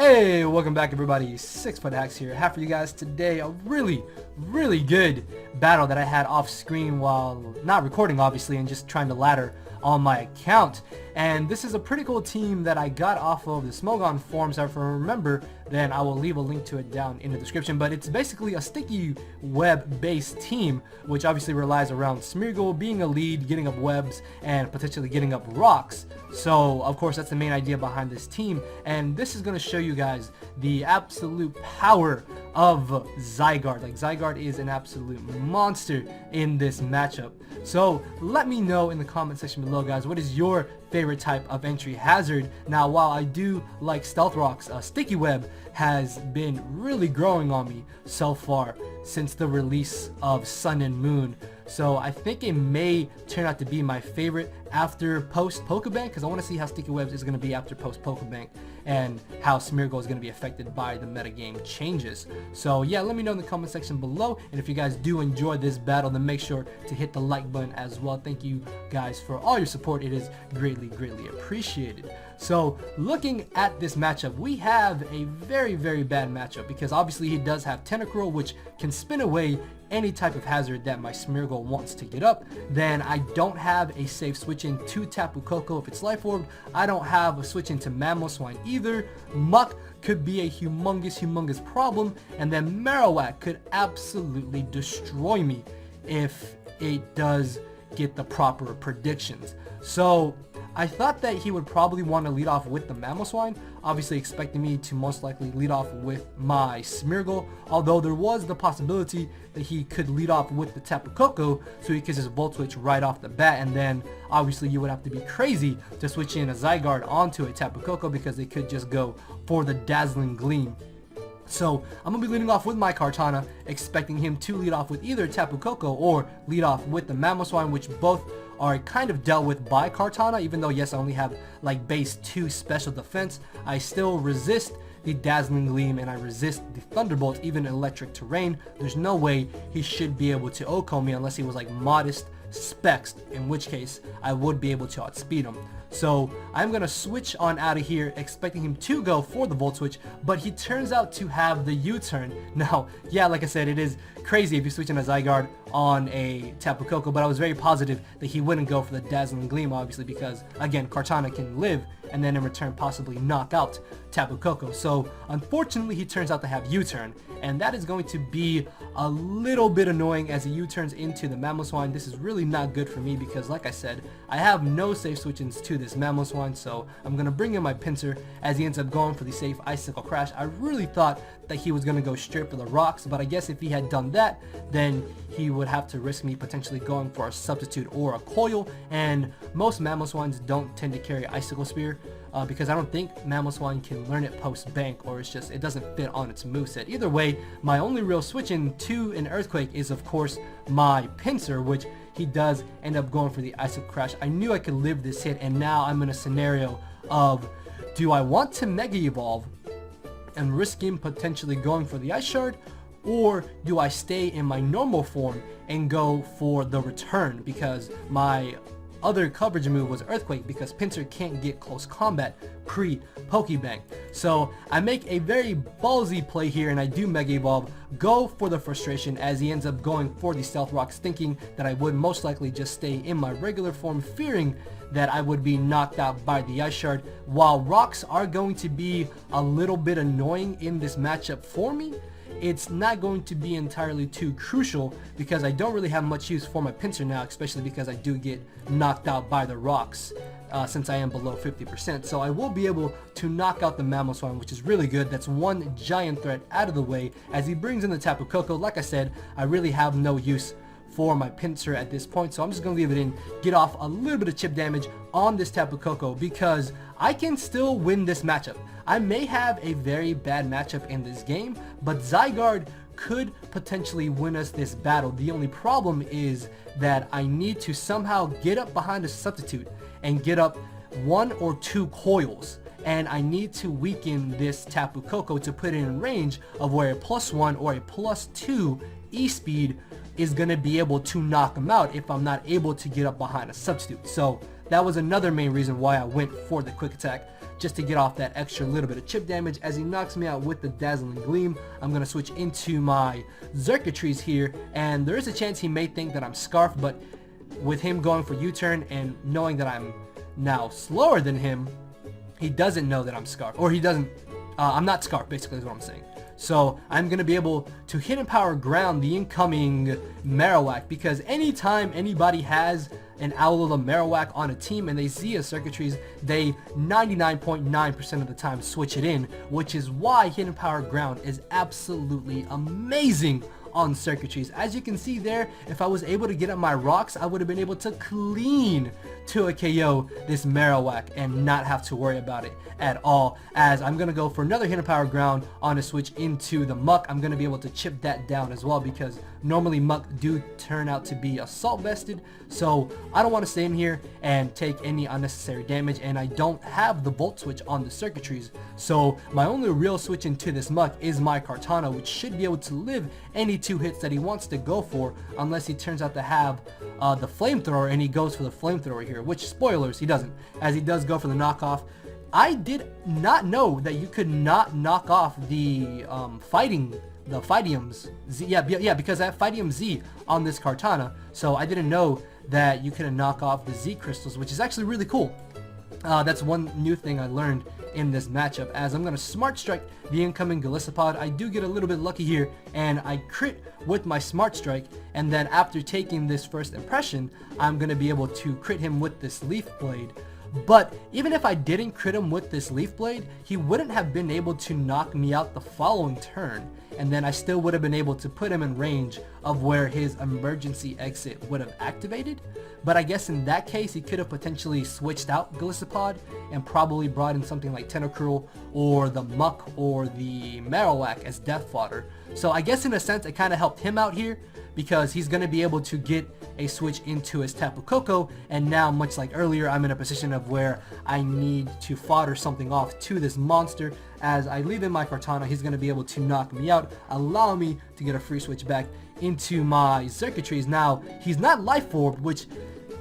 Hey, welcome back everybody, 6 Foot Hacks here. Have for you guys today a really good battle that I had off screen while not recording obviously and just trying to ladder on my account. And this is a pretty cool team that I got off of the Smeargle forums. If I remember, then I will leave a link to it down in the description. But it's basically a sticky web based team, which obviously relies around Smeargle being a lead, getting up webs, and potentially getting up rocks. So of course that's the main idea behind this team, and this is going to show you guys the absolute power of Zygarde. Like, Zygarde is an absolute monster in this matchup. So let me know in the comment section below, guys, what is your favorite type of entry hazard. Now, while I do like Stealth Rocks, Sticky Web has been really growing on me so far since the release of Sun and Moon. So I think it may turn out to be my favorite after post Pokebank, because I want to see how Sticky Webs is going to be after post Pokebank and how Smeargle is going to be affected by the metagame changes. So yeah, let me know in the comment section below, and if you guys do enjoy this battle, then make sure to hit the like button as well. Thank you guys for all your support. It is greatly appreciated. So looking at this matchup, we have a very bad matchup, because obviously he does have Tentacruel, which can spin away any type of hazard that my Smeargle wants to get up. Then I don't have a safe switch in to Tapu Koko if it's Life Orb. I don't have a switch into Mamoswine either. Muck could be a humongous problem, and then Marowak could absolutely destroy me if it does get the proper predictions. So I thought that he would probably want to lead off with the Mamoswine, obviously expecting me to most likely lead off with my Smeargle, although there was the possibility that he could lead off with the Tapu Koko, so he could just Volt Switch right off the bat, and then obviously you would have to be crazy to switch in a Zygarde onto a Tapu Koko, because they could just go for the Dazzling Gleam. So I'm going to be leading off with my Kartana, expecting him to lead off with either Tapu Koko or lead off with the Mamoswine, which both are kind of dealt with by Kartana. Even though, yes, I only have like base 2 special defense, I still resist the Dazzling Gleam and I resist the Thunderbolt, even electric terrain. There's no way he should be able to OHKO me unless he was like modest specs, in which case I would be able to outspeed him. So I'm going to switch on out of here, expecting him to go for the Volt Switch, but he turns out to have the U-turn. Now, yeah, like I said, it is crazy if you switch in a Zygarde on a Tapu Koko, but I was very positive that he wouldn't go for the Dazzling Gleam, obviously, because, again, Kartana can live and then in return possibly knock out Tapu Koko. So unfortunately he turns out to have U-turn, and that is going to be a little bit annoying as he U-turns into the Mamoswine. This is really not good for me because, like I said, I have no safe switch-ins to this Mamoswine, so I'm going to bring in my Pinsir as he ends up going for the safe Icicle Crash. I really thought that he was going to go straight for the rocks, but I guess if he had done that, then he would have to risk me potentially going for a substitute or a coil, and most Mamoswines don't tend to carry Icicle Spear, because I don't think Mamoswine can learn it post bank, or it doesn't fit on its moveset. Either way, my only real switch in to an Earthquake is of course my Pinsir, which he does end up going for the Icicle Crash. I knew I could live this hit, and now I'm in a scenario of, do I want to Mega Evolve and risk him potentially going for the Ice Shard, or do I stay in my normal form and go for the return, because my other coverage move was Earthquake, because Pinsir can't get close combat pre-Pokebank. So I make a very ballsy play here and I do Mega Evolve, go for the Frustration as he ends up going for the Stealth Rocks, thinking that I would most likely just stay in my regular form, fearing that I would be knocked out by the Ice Shard. While rocks are going to be a little bit annoying in this matchup for me, it's not going to be entirely too crucial, because I don't really have much use for my Pinsir now, especially because I do get knocked out by the rocks since I am below 50%. So I will be able to knock out the Mamoswine, which is really good. That's one giant threat out of the way as he brings in the Tapu Koko. Like I said, I really have no use for my Pinsir at this point, so I'm just going to leave it in, get off a little bit of chip damage on this Tapu Koko, because I can still win this matchup. I may have a very bad matchup in this game, but Zygarde could potentially win us this battle. The only problem is that I need to somehow get up behind a substitute and get up 1 or 2 coils, and I need to weaken this Tapu Koko to put it in range of where a +1 or a +2 E-speed is going to be able to knock him out if I'm not able to get up behind a substitute. So that was another main reason why I went for the quick attack. just to get off that extra little bit of chip damage. As he knocks me out with the Dazzling Gleam, I'm going to switch into my Xurkitrees here, and there is a chance he may think that I'm Scarf, but with him going for U-turn and knowing that I'm now slower than him, he doesn't know that I'm Scarf, or he doesn't, I'm not Scarf basically is what I'm saying. So I'm going to be able to Hidden Power Ground the incoming Marowak, because anytime anybody has an Alola Marowak on a team and they see a Xurkitrees, they 99.9% of the time switch it in, which is why Hidden Power Ground is absolutely amazing on Xurkitrees. As you can see there, if I was able to get up my rocks, I would have been able to clean to a KO this Marowak and not have to worry about it at all. As I'm going to go for another Hidden Power Ground on a switch into the Muck. I'm going to be able to chip that down as well, because normally Muck do turn out to be Assault Vested, so I don't want to stay in here and take any unnecessary damage, and I don't have the Volt Switch on the Xurkitrees, so my only real switch into this Muck is my Kartana, which should be able to live any 2 hits that he wants to go for, unless he turns out to have the Flamethrower and he goes for the Flamethrower here, which, spoilers, he doesn't, as he does go for the knockoff. I did not know that you could not knock off the Fightiums Z, yeah, because I have Fightium Z on this Kartana, so I didn't know that you couldn't knock off the Z crystals, which is actually really cool. That's one new thing I learned in this matchup. As I'm going to Smart Strike the incoming Golisopod, I do get a little bit lucky here, and I crit with my Smart Strike, and then after taking this first impression, I'm going to be able to crit him with this Leaf Blade. But even if I didn't crit him with this Leaf Blade, he wouldn't have been able to knock me out the following turn, and then I still would have been able to put him in range of where his emergency exit would have activated. But I guess in that case, he could have potentially switched out Golisopod and probably brought in something like Tentacruel or the Muck or the Marowak as death fodder. So I guess in a sense, it kind of helped him out here, because he's going to be able to get a switch into his Tapu Koko, and now, much like earlier, I'm in a position of where I need to fodder something off to this monster. As I leave in my Kartana, he's going to be able to knock me out, allow me to get a free switch back into my Xurkitrees. Now, he's not Life Orb, which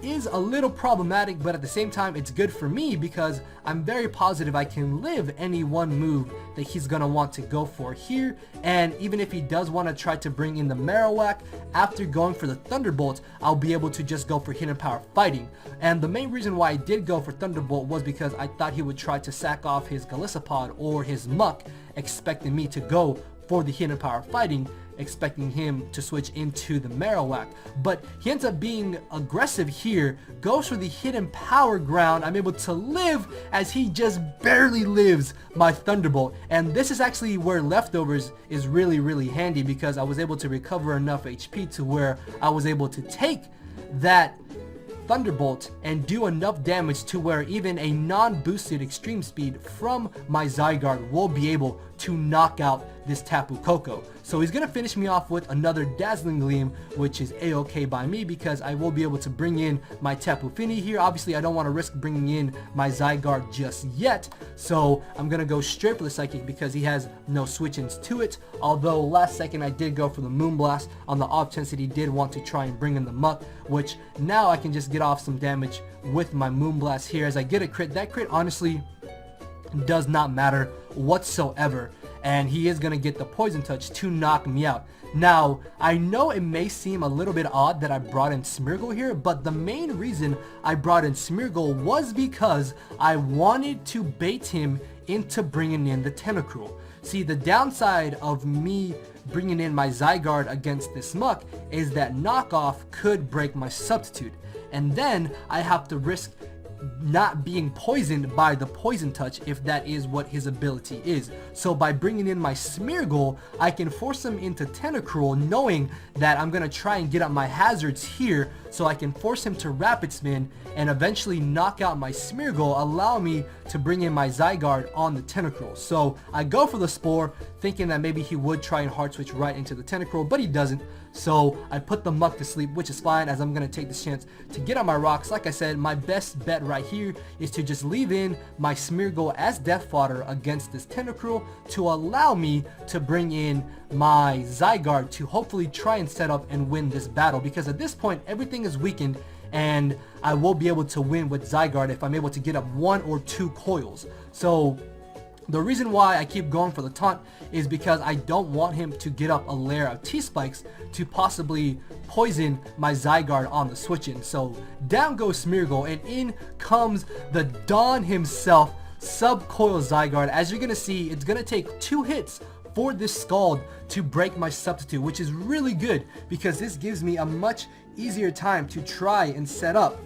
is a little problematic, but at the same time it's good for me, because I'm very positive I can live any one move that he's gonna want to go for here. And even if he does want to try to bring in the Marowak, after going for the Thunderbolt, I'll be able to just go for Hidden Power Fighting. And the main reason why I did go for Thunderbolt was because I thought he would try to sack off his Golisopod or his Muck, expecting me to go for the Hidden Power Fighting, expecting him to switch into the Marowak. But he ends up being aggressive here, goes for the Hidden Power Ground. I'm able to live as he just barely lives my Thunderbolt. And this is actually where Leftovers is really handy, because I was able to recover enough HP to where I was able to take that Thunderbolt and do enough damage to where even a non-boosted extreme speed from my Zygarde will be able to knock out this Tapu Koko. So he's going to finish me off with another Dazzling Gleam, which is a-okay by me, because I will be able to bring in my Tapu Fini here. Obviously, I don't want to risk bringing in my Zygarde just yet, so I'm going to go straight for the Psychic because he has no switch-ins to it. Although last second I did go for the Moonblast on the off chance that he did want to try and bring in the Muck, which now I can just get off some damage with my Moonblast here as I get a crit. That crit honestly does not matter whatsoever, and he is going to get the Poison Touch to knock me out. Now, I know it may seem a little bit odd that I brought in Smeargle here, but the main reason I brought in Smeargle was because I wanted to bait him into bringing in the Tentacruel. See, the downside of me bringing in my Zygarde against this Muck is that knockoff could break my Substitute, and then I have to risk not being poisoned by the Poison Touch if that is what his ability is. So by bringing in my Smeargle, I can force him into Tentacruel, knowing that I'm going to try and get up my hazards here so I can force him to Rapid Spin and eventually knock out my Smeargle, allow me to bring in my Zygarde on the Tentacruel. So I go for the Spore, thinking that maybe he would try and Hard Switch right into the Tentacruel, but he doesn't. So I put the Muck to sleep, which is fine, as I'm going to take this chance to get on my rocks. Like I said, my best bet right here is to just leave in my Smeargle as death fodder against this Tentacruel to allow me to bring in my Zygarde to hopefully try and set up and win this battle, because at this point everything is weakened and I will be able to win with Zygarde if I'm able to get up 1 or 2 coils. So the reason why I keep going for the taunt is because I don't want him to get up a layer of T-Spikes to possibly poison my Zygarde on the switch-in. So down goes Smeargle, and in comes the Don himself, Sub-Coil Zygarde. As you're going to see, it's going to take 2 hits for this Scald to break my substitute, which is really good because this gives me a much easier time to try and set up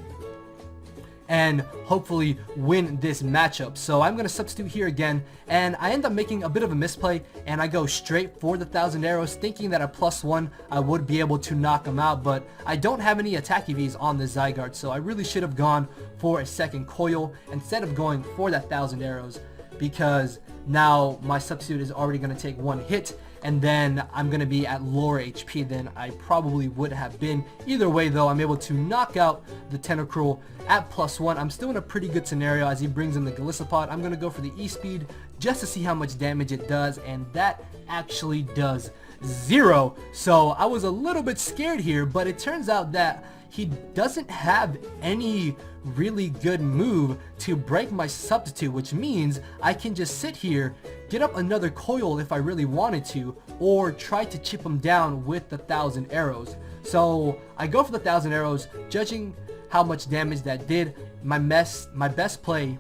and hopefully win this matchup. So I'm going to substitute here again, and I end up making a bit of a misplay, and I go straight for the 1,000 arrows thinking that at +1 I would be able to knock him out, but I don't have any attack EVs on the Zygarde, so I really should have gone for a second coil instead of going for that 1,000 arrows, because now my substitute is already going to take 1 hit, and then I'm going to be at lower HP than I probably would have been. Either way though, I'm able to knock out the Tentacruel at +1. I'm still in a pretty good scenario as he brings in the Golisopod. I'm going to go for the E-Speed just to see how much damage it does, and that actually does 0. So I was a little bit scared here, but it turns out that he doesn't have any really good move to break my substitute, which means I can just sit here, get up another coil if I really wanted to, or try to chip him down with the 1,000 arrows. So I go for the 1,000 arrows, judging how much damage that did. My best play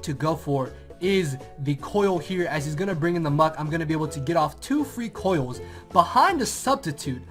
to go for is the coil here, as he's going to bring in the Muck. I'm going to be able to get off 2 free coils behind the substitute.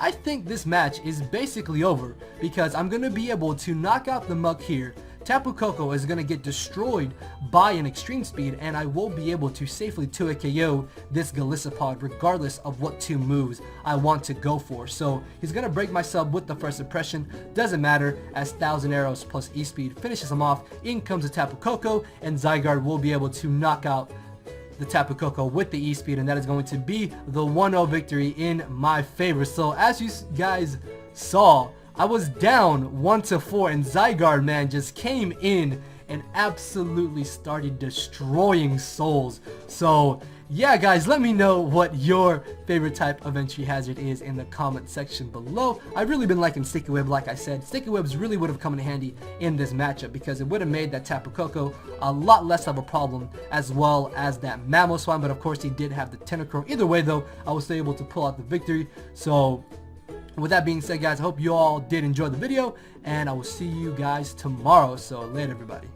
I think this match is basically over because I'm going to be able to knock out the Muck here. Tapu Koko is going to get destroyed by an Extreme Speed, and I will be able to safely 2 KO this Golisopod regardless of what 2 moves I want to go for. So he's going to break my sub with the first impression. Doesn't matter, as 1,000 arrows plus E-Speed finishes him off. In comes the Tapu Koko, and Zygarde will be able to knock out the Tapu Koko with the E-Speed, and that is going to be the 1-0 victory in my favor. So as you guys saw, I was down 1-4, and Zygarde, man, just came in and absolutely started destroying souls. So yeah, guys, let me know what your favorite type of entry hazard is in the comment section below. I've really been liking Sticky Web, like I said. Sticky Webs really would have come in handy in this matchup because it would have made that Tapu Koko a lot less of a problem, as well as that Mamoswine, but of course he did have the Tentacruel. Either way though, I was still able to pull out the victory. So with that being said, guys, I hope you all did enjoy the video, and I will see you guys tomorrow. So later, everybody.